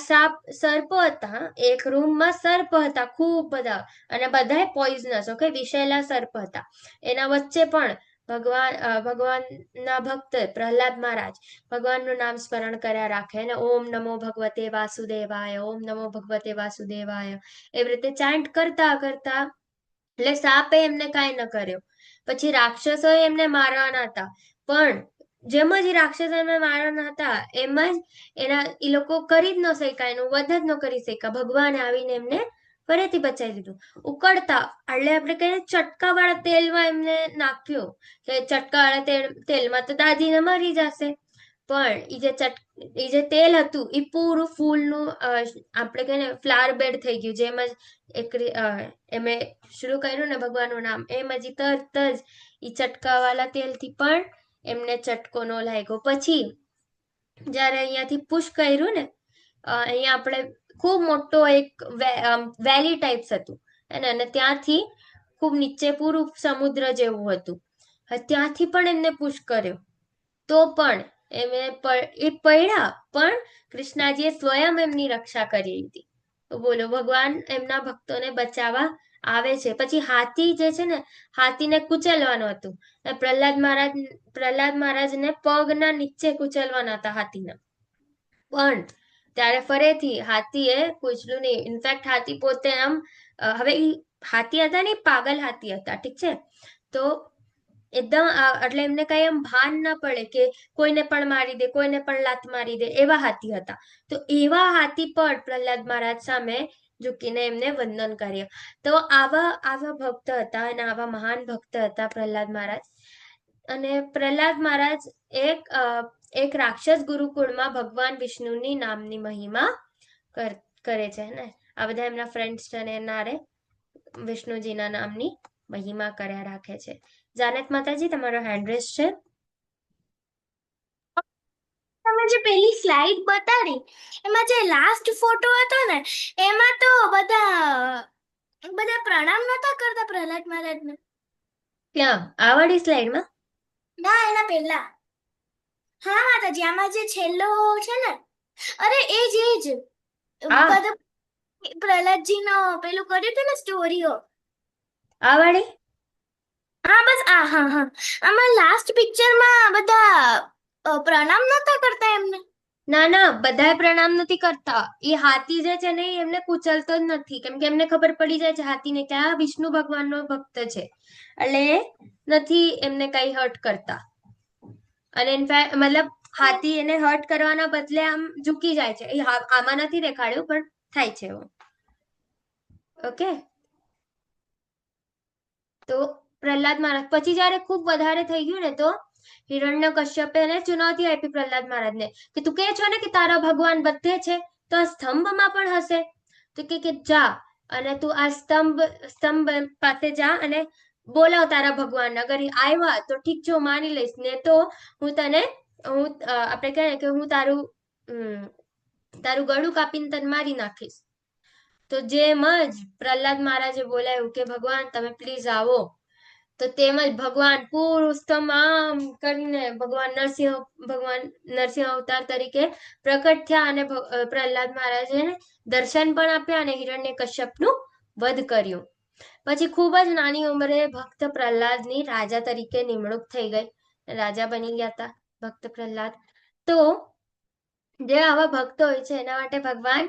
સર્પો હતા, એક રૂમમાં સર્પ હતા ખૂબ બધા, અને બધા પોઈઝનસ, ઓકે, વિષેલા સર્પ હતા. એના વચ્ચે પણ ભગવાનના ભક્ત પ્રહલાદ મહારાજ ભગવાનનું નામ સ્મરણ કર્યા રાખે, અને ઓમ નમો ભગવતે વાસુદેવાય, ઓમ નમો ભગવતે વાસુદેવાય, એવી રીતે ચાન્ટ કરતા એટલે સાપે એમને કાંઈ ન કર્યો. પછી રાક્ષસોએ એમને મારવાના હતા, પણ જેમ જ રાક્ષસો એમને મારવાના હતા, એમ જ એ લોકો કરી જ ન શક્યા, એનું વધ જ ન કરી શક્યા. ભગવાને આવીને એમને ફરીથી બચાવી દીધું. ઉકળતા, એટલે આપણે કહીએ ચટકાવાળા તેલમાં એમને નાખ્યું, કે ચટકાવાળા તેલમાં તો દાદીને મરી જશે, પણ એ જે તેલ હતું એ પૂરું ફૂલનું આપણે કહીએ ફ્લાવર બેડ થઈ ગયું. જેમ જ એમે શરૂ કર્યું ને ભગવાનનું નામ, એમ જ તરત જ એ ચટકાવાળા તેલથી પણ એમને ચટકો ન લાગ્યો. પછી જ્યારે અહીંયાથી પુશ કર્યું ને, અહીંયા આપણે ખૂબ મોટો એક વેલી ટાઈપ્સ હતું અને ત્યાંથી ખૂબ નીચે પૂરું સમુદ્ર જેવું હતું. ત્યાંથી પણ એમને પુશ કર્યો તો પણ એ પડ્યા, પણ કૃષ્ણાજીએ સ્વયં એમની રક્ષા કરી લીધી. તો બોલો, ભગવાન એમના ભક્તોને બચાવવા આવે છે. પછી હાથી જે છે ને, હાથીને કુચલવાનું હતું. પ્રહલાદ મહારાજને પગના નીચે કુચલવાના હતા હાથીના, પણ ત્યારે ફરીથી હાથીએ કૂચલું નહીં. ઇનફેક્ટ હાથી પોતે આમ હવે હાથી હતા ને, પાગલ હાથી હતા, ઠીક છે. તો એકદમ એટલે એમને કઈ એમ ભાન ના પડે કે કોઈને પણ મારી દે, કોઈને પણ લાત મારી દે, એવા હાથી હતા. તો એવા હાથી પણ પ્રહલાદ મહારાજ સામે ઝૂકીને એમને વંદન કર્યા. તો આવા આવા ભક્ત હતા અને આવા મહાન ભક્ત હતા પ્રહલાદ મહારાજ. અને પ્રહલાદ મહારાજ એક એક રાક્ષસ ગુરુકુળમાં ભગવાન વિષ્ણુની નામની મહિમા કરે છે ને. આ બધા એમના ફ્રેન્ડ્સ છે ને નારે વિષ્ણુજીના નામની મહિમા કર્યા રાખે છે. જાનત માતાજી, તમારો હેન્ડ રેસ છે. તમે જે પેલી સ્લાઇડ બતાડી એમાં જે લાસ્ટ ફોટો હતો ને, એમાં તો બધા બધા પ્રણામ નતા કરતા પ્રહલાદ મહારાજને. ક્યાં? આ વાળી સ્લાઇડમાં? ના, એના પહેલા. હા માતાજી, આમાં જે છેલ્લો છે ને, અરે એ જ આ બધા પ્રહલાદજીનો પેલું કર્યું હતું ને સ્ટોરીઓ. આ વાળી? હા બસ આ, હા હા, આમાં લાસ્ટ પિક્ચરમાં બધા પ્રણામ નતા કરતા એમને. ના ના, બધાય પ્રણામ નથી કરતા. એ હાથી જે છે ને, એમને કુચલતો જ નથી, કેમ કે એમને ખબર પડી જાય છે હાથીને કે આ વિષ્ણુ ભગવાનનો ભક્ત છે, એટલે નથી એમને કઈ હર્ટ કરતા. અને ઇનફેક્ટ મતલબ હાથી એને હર્ટ કરવાના બદલે આમ ઝૂકી જાય છે. આમાં નથી દેખાડ્યું, પણ થાય છે એવું. ઓકે. તો પ્રહલાદ મહારાજ પછી જયારે ખૂબ વધારે થઈ ગયું ને, તો હિરણ્ય કશ્યપે એને ચુનૌતી આપી પ્રહલાદ મહારાજને કે તું કહે છો ને કે તારા ભગવાન બધે છે, તો આ સ્તંભમાં પણ હશે. તો કે જા અને તું આ સ્તંભ પાસે જા અને બોલાવ તારા ભગવાન. અગર આવ્યા તો ઠીક છે, હું માની લઈશ, ને તો આપણે કહે કે હું તારું ગળું કાપીને તને મારી નાખીશ. તો જેમ જ પ્રહલાદ મહારાજે બોલાયું કે ભગવાન તમે પ્લીઝ આવો, તો તેમ જ ભગવાન પૂરું સ્તંભ આમ કરીને ભગવાન નરસિંહ અવતાર તરીકે પ્રકટ થયા અને પ્રહલાદ મહારાજે દર્શન પણ આપ્યા અને હિરણ્ય કશ્યપનું વધ કર્યું. પછી ખૂબ જ નાની ઉંમરે ભક્ત પ્રહલાદની રાજા તરીકે નિમણૂક થઈ ગઈ. રાજા બની ગયા હતા ભક્ત પ્રહલાદ. તો જે આવા ભક્તો હોય છે એના માટે ભગવાન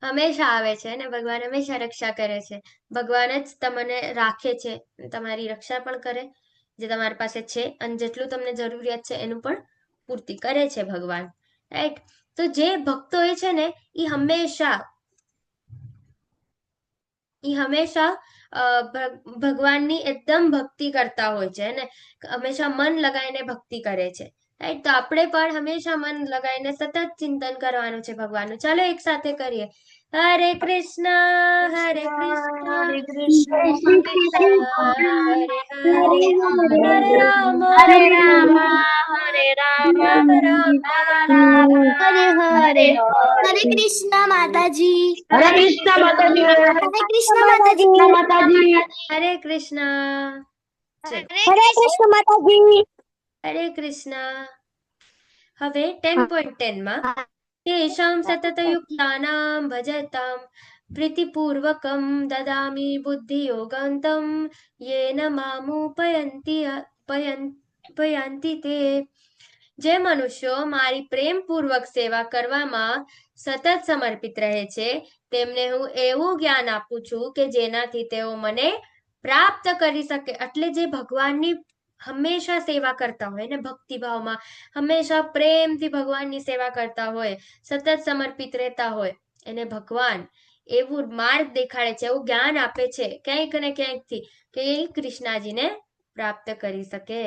હંમેશા આવે છે અને ભગવાન હંમેશા રક્ષા કરે છે. ભગવાન જ તમને રાખે છે, તમારી રક્ષા પણ કરે, જે તમારી પાસે છે અને જેટલું તમને જરૂરિયાત છે એનું પણ પૂર્તિ કરે છે ભગવાન. રાઈટ? તો જે ભક્તો હોય છે ને, એ હંમેશા ભગવાનની એકદમ ભક્તિ કરતા હોય છે અને હંમેશા મન લગાવીને ભક્તિ કરે છે. રાઈટ? તો આપણે પણ હંમેશા મન લગાવીને સતત ચિંતન કરવાનું છે ભગવાનનું. ચાલો એક સાથે કરીએ. હરે કૃષ્ણ હરે કૃષ્ણ હરે કૃષ્ણ કૃષ્ણ કૃષ્ણ હરે હરે, હરે હરે રામ હરે હરે રામ રામ, હરે રામ રામ રામ હરે હરે હરે. હરે કૃષ્ણ માતાજી. હરે કૃષ્ણ માતાજી. હરે કૃષ્ણ માતાજી. માતાજી. હરે કૃષ્ણ. ચલો, હરે કૃષ્ણ માતાજી. હરે કૃષ્ણ. હવે 10.10માં તેષાં સતતયુક્તાનાં ભજતાં પ્રીતિપૂર્વકં દદામિ બુદ્ધિયોગં तं येन મામુપયંતિ તે. જે મનુષ્યો મારી પ્રેમપૂર્વક સેવા કરવામાં સતત સમર્પિત રહે છે, તેમને હું એવું જ્ઞાન આપું છું કે જેનાથી તેઓ મને પ્રાપ્ત કરી શકે. એટલે જે ભગવાનની હંમેશા સેવા કરતા હોય ને, ભક્તિભાવમાં હંમેશા પ્રેમથી ભગવાનની સેવા કરતા હોય, સતત સમર્પિત રહેતા હોય, એને ભગવાન એવું માર્ગ દેખાડે છે, એવું જ્ઞાન આપે છે ક્યાંક ને ક્યાંકથી, કે એ કૃષ્ણાજીને પ્રાપ્ત કરી શકે.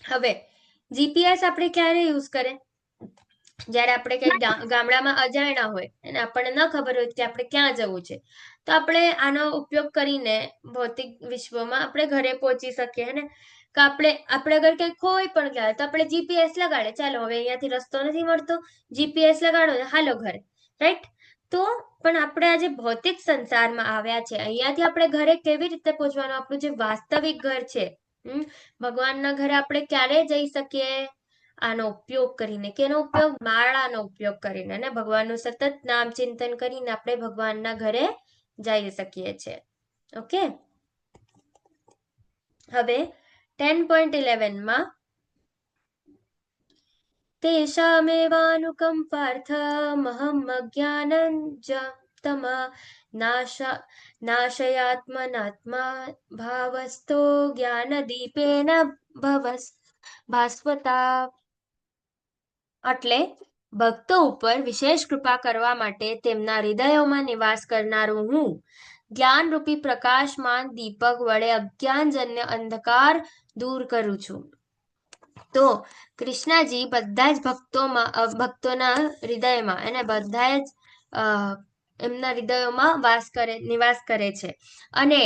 હવે જીપીએસ આપણે ક્યારે યુઝ કરે? જ્યારે આપણે કઈ ગામડામાં અજાણ્યા હોય અને આપણને ન ખબર હોય કે આપણે ક્યાં જવું છે, તો આપણે આનો ઉપયોગ કરીને ભૌતિક વિશ્વમાં આપણે ઘરે પહોંચી શકીએ ને. કે આપણે અગર કંઈ ખોઈ પણ ગયા તો આપણે જીપીએસ લગાડે, ચાલો હવે અહીંયાથી રસ્તો નથી મળતો, જીપીએસ લગાડો ને હાલો ઘરે, રાઈટ? તો પણ આપણે આજે ભૌતિક સંસારમાં આવ્યા છે, અહીંયાથી આપણે ઘરે કેવી રીતે પહોંચવાનું? આપણું જે વાસ્તવિક ઘર છે, ભગવાનના ઘરે આપણે ક્યારે જઈ શકીએ? આનો ઉપયોગ કરીને. કેનો ઉપયોગ? માળાનો ઉપયોગ કરીને, ને ભગવાનનું સતત નામ ચિંતન કરીને આપણે ભગવાનના ઘરે જઈ શકીએ છીએ. ઓકે, હવે 10.11 માં તેષામેવાનુકંપાર્થમહં અજ્ઞાનં જ નાશયાત્મનાત્મા ભાવસ્થો જ્ઞાનદીપેન ભાસ્વતા. એટલે ભક્તો ઉપર વિશેષ કૃપા કરવા માટે તેમના હૃદયોમાં નિવાસ કરનારું હું જ્ઞાનરૂપી પ્રકાશમાન દીપક વડે અજ્ઞાનજન્ય અંધકાર દૂર કરું છું. તો કૃષ્ણજી બધા જ ભક્તોના હૃદયમાં અને બધા જ એમના હૃદયોમાં નિવાસ કરે છે અને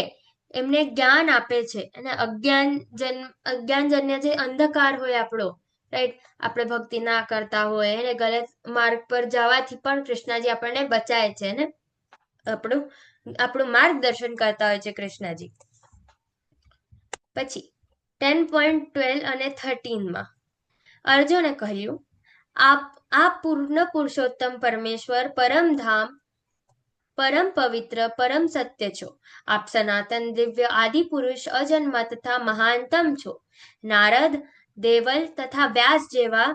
એમને જ્ઞાન આપે છે. અને અજ્ઞાનજન્ય જે અંધકાર હોય આપણો, રાઈટ, આપણે ભક્તિ ના કરતા હોય અને ગલત માર્ગ પર જવાથી પણ કૃષ્ણજી આપણને બચાય છે ને આપણું માર્ગદર્શન કરતા હોય છે કૃષ્ણજી. પછી 10.12 અને 13માં અર્જુને કહ્યું, આપ પૂર્ણ પુરુષોત્તમ પરમેશ્વર, પરમધામ, પરમ પવિત્ર, પરમ સત્ય છો. આપ સનાતન દિવ્ય આદિ પુરુષ, અજન્મા તથા મહાનતમ છો. નારદ, દેવલ તથા વ્યાસ જેવા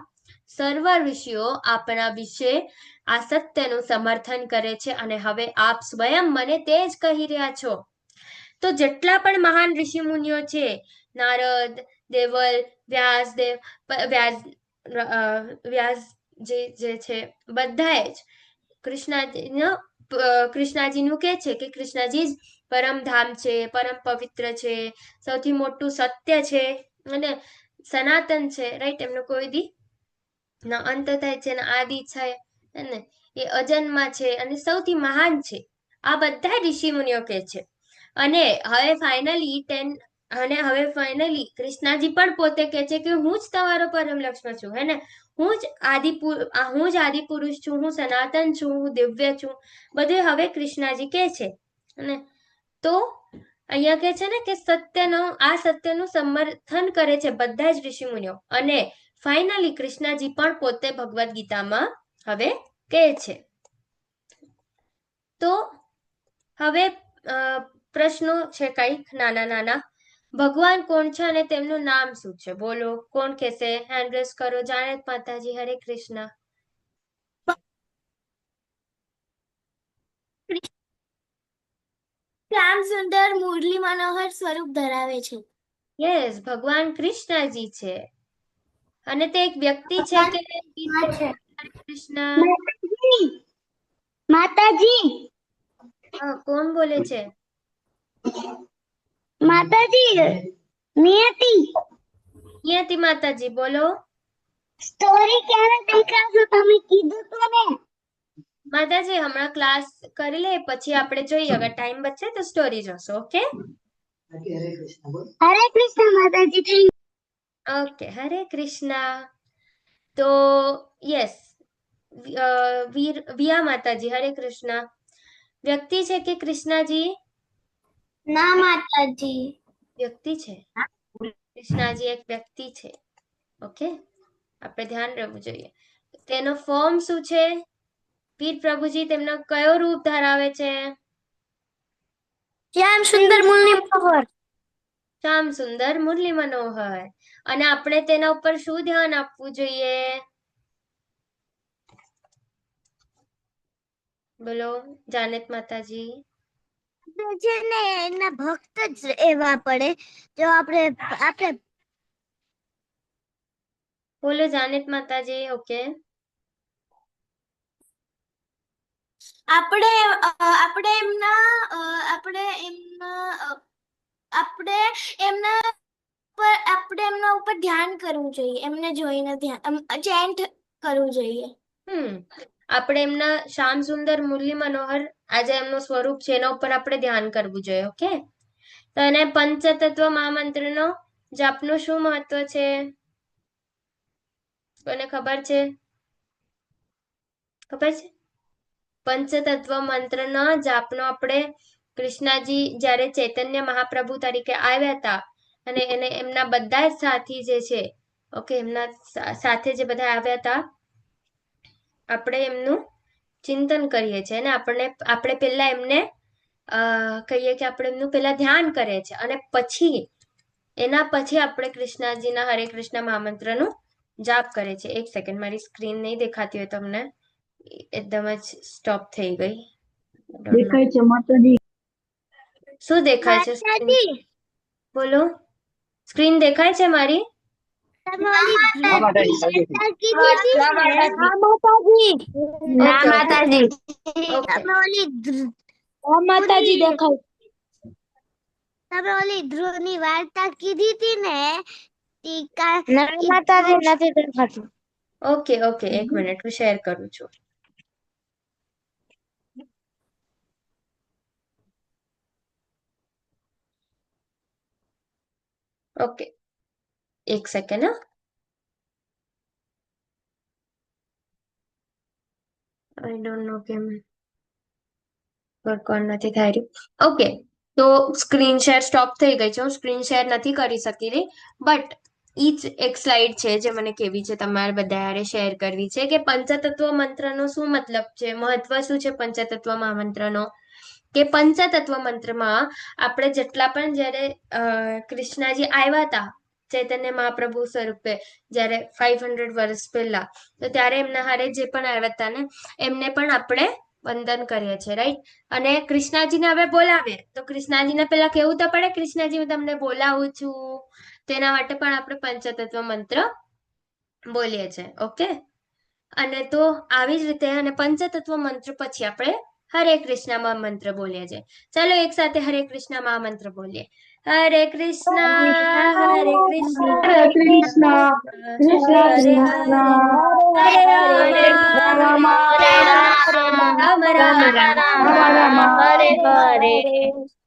સર્વ ઋષિઓ આપના વિશે આ સત્યનું સમર્થન કરે છે અને હવે આપ સ્વયં મને તે જ કહી રહ્યા છો. તો જેટલા પણ મહાન ઋષિ મુનિઓ છે, નારદ, દેવલ, વ્યાસ જે છે, બધાએ જ કૃષ્ણજીનું કે છે કે કૃષ્ણજી જ પરમધામ છે, પરમ પવિત્ર છે, સૌથી મોટું સત્ય છે અને સનાતન છે, રાઈટ? એમનો કોઈ દી ના અંત થાય છે ને આદિ છે ને એ અજન્મા છે અને સૌથી મહાન છે. આ બધા ઋષિ મુનિઓ કે છે. અને હવે ફાઇનલી કૃષ્ણજી પણ પોતે કે છે કે હું જ તમારો પરમ લક્ષ્મણ છું, હે ને? હું જ આદિ પુરુષ છું, હું સનાતન છું, હું દિવ્ય છું, બધું હવે કૃષ્ણજી કે છે. અને તો અહીંયા કે છે ને કે આ સત્યનું સમર્થન કરે છે બધા જ ઋષિ મુનિઓ. અને ફાઇનલી કૃષ્ણજી પણ પોતે ભગવદ્ ગીતામાં હવે કહે છે. તો હવે પ્રશ્નો છે કંઈક નાના નાના. ભગવાન કોણ છે અને તેમનું નામ શું છે? બોલો, કોણ કહેશે? હેન્ડ રેઝ કરો. જાણત માતાજી, હરે કૃષ્ણ. શ્યામ સુંદર મુરલી મનોહર સ્વરૂપ ધરાવે છે. યસ, ભગવાન કૃષ્ણજી છે. અને તે એક વ્યક્તિ છે કે હરે કૃષ્ણ? માતાજી, હા, કોણ બોલે છે? માતાજી, નિયતિ. નિયતિ માતાજી, બોલો. સ્ટોરી ક્યારે દેખાડશો? તમે કીધું તો ને. માતાજી, હમણાં ક્લાસ કરી લે, પછી આપણે જોઈએ, અગર ટાઈમ બચે તો સ્ટોરી જોશો. ઓકે, હરે કૃષ્ણ માતાજી. ઓકે, હરે કૃષ્ણ. તો યસ, વિયા માતાજી, હરે કૃષ્ણ. વ્યક્તિ છે કે કૃષ્ણજી? ના માતાજી, વ્યક્તિ છે. કૃષ્ણજી એક વ્યક્તિ છે. ઓકે, આપણે ધ્યાન રાખવું જોઈએ. તેનો ફોર્મ શું છે? વીર પ્રભુજી તેમનો કયો રૂપ ધરાવે છે? શ્યામ સુંદર મુરલી મનોહર. શ્યામ સુંદર મુરલી મનોહર. અને આપણે તેના ઉપર શું ધ્યાન આપવું જોઈએ? બોલો, જાનત માતાજી. છે ને એના ભક્ત જ એવા પડે જો આપણે બોલો, જાનત માતાજી. ઓકે, આપણે આપણે એમના આપણે એમના આપણે એમના ઉપર ધ્યાન કરવું જોઈએ, એમને જોઈને ધ્યાન ચેન્ટ કરવું જોઈએ. આપણે એમના શ્યામ સુંદર મુરલી મનોહર, આજે એમનું સ્વરૂપ છે એના ઉપર આપણે ધ્યાન કરવું જોઈએ. ઓકે, તો એને પંચતત્વ મહામંત્રનો જાપનું શું મહત્વ છે? કોને ખબર છે? ખબર છે? પંચતત્વ મંત્રના જાપનો આપણે કૃષ્ણજી જ્યારે ચૈતન્ય મહાપ્રભુ તરીકે આવ્યા હતા અને એને એમના બધા જ સાથી જે છે, ઓકે, એમના સાથે જે બધા આવ્યા હતા, આપણે એમનું ચિંતન કરીએ છીએ અને આપણે પહેલા એમને કહીએ કે આપણે એમનું પહેલા ધ્યાન કરીએ છીએ અને પછી એના પછી આપણે કૃષ્ણજીના હરે કૃષ્ણ મહામંત્રનું જાપ કરે છે. એક સેકન્ડ, મારી સ્ક્રીન નહીં દેખાતી હોય તમને, એકદમ જ સ્ટોપ થઈ ગઈ. દેખાય છે માતાજી. શું દેખાય છે? માતાજી બોલો, સ્ક્રીન દેખાય છે મારી? તમે ઓલી હા માતાજી. વાર્તા કીધી હતી ને? હા માતાજી. ના ઓકે, માતાજી ઓકે. તમે ઓલી હા માતાજી દેખાય. તમે ઓલી ધ્રુવની વાર્તા કીધી હતી ને ટીકા ના માતાજી નથી દેખાતું. ઓકે, ઓકે, એક મિનિટ, હું શેર કરું છું. ઓકે, એક સેકન્ડ. આઈ ડોન્ટ નો કેમ વર્ક ઓન નથી થઈ રહ્યું. ઓકે, તો સ્ક્રીન શેર સ્ટોપ થઈ ગઈ છે, હું સ્ક્રીન શેર નથી કરી શકી રહી, બટ ઈ જ એક સ્લાઇડ છે જે મને કેવી છે તમારે બધા હારે શેર કરવી છે કે પંચતત્વ મંત્રનો શું મતલબ છે, મહત્વ શું છે પંચતત્વ મહામંત્રનો. કે પંચતત્વ મંત્રમાં આપણે જેટલા પણ જ્યારે કૃષ્ણજી આવ્યા હતા ચૈતન્ય મહાપ્રભુ સ્વરૂપે, જ્યારે 500 વર્ષ પહેલા, તો ત્યારે એમના હારે જે પણ આવ્યા હતા ને એમને પણ આપણે વંદન કરીએ છીએ, રાઈટ? અને કૃષ્ણજીને હવે બોલાવે તો કૃષ્ણજીને પેલા કેવું તો પડે, કૃષ્ણજી હું તમને બોલાવું છું, તેના માટે પણ આપણે પંચતત્વ મંત્ર બોલીએ છીએ, ઓકે? અને તો આવી જ રીતે અને પંચતત્વ મંત્ર પછી આપણે હરે કૃષ્ણ મહામંત્ર બોલીએ છીએ. ચાલો એક સાથે હરે કૃષ્ણ મહામંત્ર બોલીએ. હરે કૃષ્ણ હરે કૃષ્ણ હરે કૃષ્ણ કૃષ્ણ હરે કૃષ્ણ હરે હરે હરે રામ રામ રામ રામ રામ રામ રામ રામ રામ હરે હરે હરે. હરે.